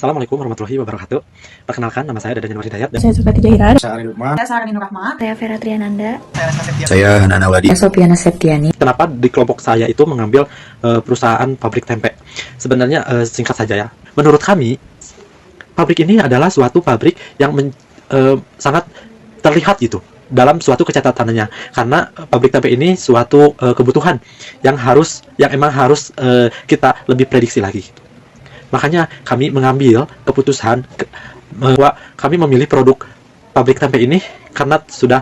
Assalamualaikum warahmatullahi wabarakatuh. Perkenalkan, nama saya Dadan Januar Hidayat. Saya Sukati Jahiran. Saya Ari Lukman. Saya Sarah Nur Rahmat. Saya Vera Triananda. Saya Hanan Awadi. Saya Sofiana Septiani. Kenapa di kelompok saya itu mengambil perusahaan pabrik tempe? Sebenarnya singkat saja ya. Menurut kami, pabrik ini adalah suatu pabrik yang sangat terlihat gitu dalam suatu kecatatannya, karena pabrik tempe ini suatu kebutuhan yang emang harus kita lebih prediksi lagi. Makanya kami mengambil keputusan bahwa kami memilih produk pabrik tempe ini karena sudah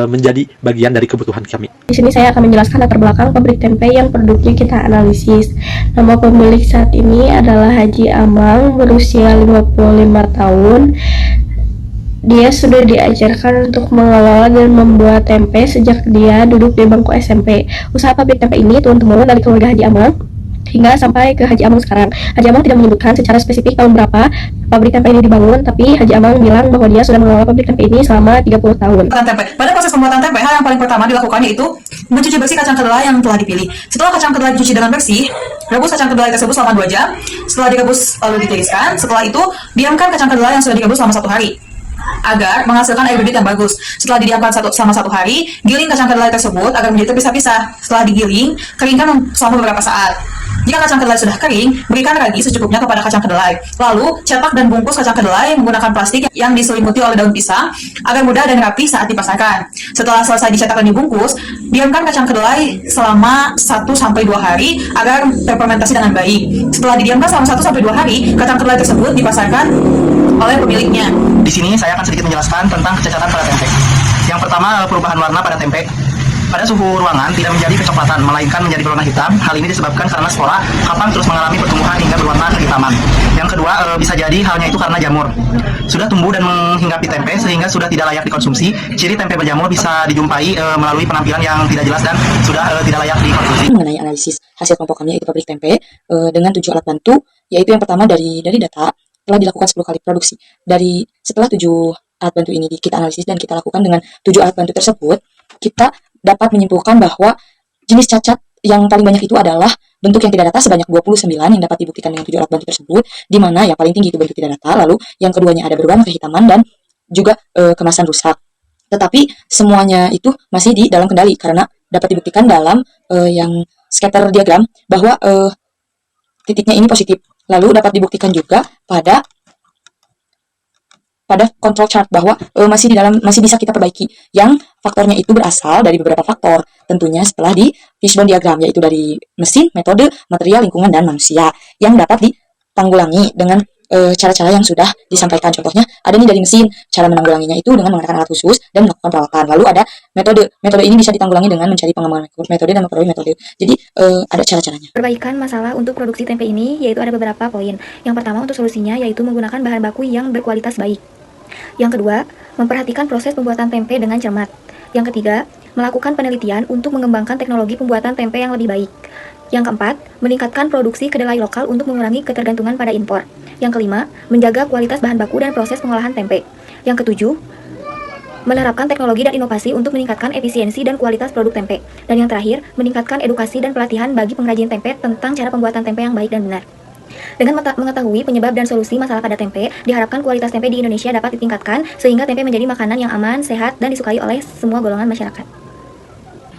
menjadi bagian dari kebutuhan kami. Di sini saya akan menjelaskan latar belakang pabrik tempe yang produknya kita analisis. Nama pemilik saat ini adalah Haji Amang, berusia 55 tahun. Dia sudah diajarkan untuk mengelola dan membuat tempe sejak dia duduk di bangku SMP. Usaha pabrik tempe ini turun-temurun dari keluarga Haji Amang hingga sampai ke Haji Amang sekarang. Haji Amang tidak menyebutkan secara spesifik tahun berapa pabrik tempe ini dibangun, tapi Haji Amang bilang bahwa dia sudah mengelola pabrik tempe ini selama 30 tahun. Pada proses pembuatan tempe, hal yang paling pertama dilakukan yaitu mencuci bersih kacang kedelai yang telah dipilih. Setelah kacang kedelai dicuci dengan bersih, rebus kacang kedelai tersebut selama 2 jam. Setelah direbus lalu ditiriskan. Setelah itu, diamkan kacang kedelai yang sudah direbus selama 1 hari agar menghasilkan air bibit yang bagus. Setelah didiamkan selama 1 hari, giling kacang kedelai tersebut agar menjadi terpisah-pisah. Setelah digiling, keringkan selama beberapa saat. Jika kacang kedelai sudah kering, berikan ragi secukupnya kepada kacang kedelai. Lalu, cetak dan bungkus kacang kedelai menggunakan plastik yang diselimuti oleh daun pisang agar mudah dan rapi saat dipasarkan. Setelah selesai dicetak dan dibungkus, diamkan kacang kedelai selama 1-2 hari agar terfermentasi dengan baik. Setelah didiamkan selama 1-2 hari, kacang kedelai tersebut dipasarkan oleh pemiliknya. Di sini saya akan sedikit menjelaskan tentang kecacatan pada tempe. Yang pertama, perubahan warna pada tempe. Pada suhu ruangan tidak menjadi kecoklatan, melainkan menjadi berwarna hitam. Hal ini disebabkan karena spora kapang terus mengalami pertumbuhan hingga berwarna kehitaman. Yang kedua, bisa jadi halnya itu karena jamur sudah tumbuh dan menghinggapi tempe sehingga sudah tidak layak dikonsumsi. Ciri tempe berjamur bisa dijumpai melalui penampilan yang tidak jelas dan sudah tidak layak dikonsumsi. Mengenai analisis hasil kelompok kami yaitu pabrik tempe dengan 7 alat bantu, yaitu yang pertama dari data telah dilakukan 10 kali produksi. Setelah 7 alat bantu ini kita analisis dan kita lakukan dengan 7 alat bantu tersebut, kita dapat menyimpulkan bahwa jenis cacat yang paling banyak itu adalah bentuk yang tidak rata sebanyak 29 yang dapat dibuktikan dengan 7 alat bantu tersebut, di mana yang paling tinggi itu bentuk tidak rata, lalu yang keduanya ada berwarna kehitaman dan juga kemasan rusak. Tetapi semuanya itu masih di dalam kendali karena dapat dibuktikan dalam yang scatter diagram bahwa titiknya ini positif. Lalu dapat dibuktikan juga pada control chart bahwa masih bisa kita perbaiki, yang faktornya itu berasal dari beberapa faktor, tentunya setelah di fishbone diagram, yaitu dari mesin, metode, material, lingkungan, dan manusia, yang dapat ditanggulangi dengan cara-cara yang sudah disampaikan. Contohnya ada nih dari mesin, cara menanggulanginya itu dengan menggunakan alat khusus dan melakukan perawatan. Lalu ada metode ini bisa ditanggulangi dengan mencari pengembangan metode dan memperoleh metode. Jadi ada cara-caranya. Perbaikan masalah untuk produksi tempe ini yaitu ada beberapa poin. Yang pertama, untuk solusinya yaitu menggunakan bahan baku yang berkualitas baik. Yang kedua, memperhatikan proses pembuatan tempe dengan cermat. Yang ketiga, melakukan penelitian untuk mengembangkan teknologi pembuatan tempe yang lebih baik. Yang keempat, meningkatkan produksi kedelai lokal untuk mengurangi ketergantungan pada impor. Yang kelima, menjaga kualitas bahan baku dan proses pengolahan tempe. Yang ketujuh, menerapkan teknologi dan inovasi untuk meningkatkan efisiensi dan kualitas produk tempe. Dan yang terakhir, meningkatkan edukasi dan pelatihan bagi pengrajin tempe tentang cara pembuatan tempe yang baik dan benar. Dengan mengetahui penyebab dan solusi masalah pada tempe, diharapkan kualitas tempe di Indonesia dapat ditingkatkan sehingga tempe menjadi makanan yang aman, sehat, dan disukai oleh semua golongan masyarakat.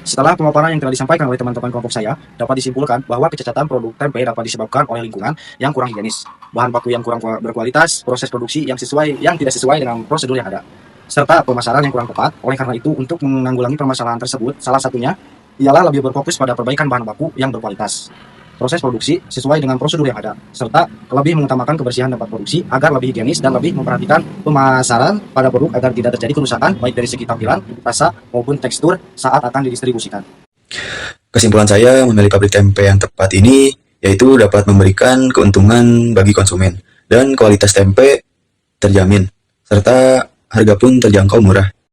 Setelah pemaparan yang telah disampaikan oleh teman-teman kelompok saya, dapat disimpulkan bahwa kecacatan produk tempe dapat disebabkan oleh lingkungan yang kurang higienis, bahan baku yang kurang berkualitas, proses produksi yang tidak sesuai dengan prosedur yang ada, serta pemasaran yang kurang tepat. Oleh karena itu, untuk menanggulangi permasalahan tersebut, salah satunya ialah lebih berfokus pada perbaikan bahan baku yang berkualitas, proses produksi sesuai dengan prosedur yang ada, serta lebih mengutamakan kebersihan tempat produksi agar lebih higienis dan lebih memperhatikan pemasaran pada produk agar tidak terjadi kerusakan baik dari segi tampilan, rasa, maupun tekstur saat akan didistribusikan. Kesimpulan saya memilih pabrik tempe yang tepat ini yaitu dapat memberikan keuntungan bagi konsumen dan kualitas tempe terjamin, serta harga pun terjangkau murah.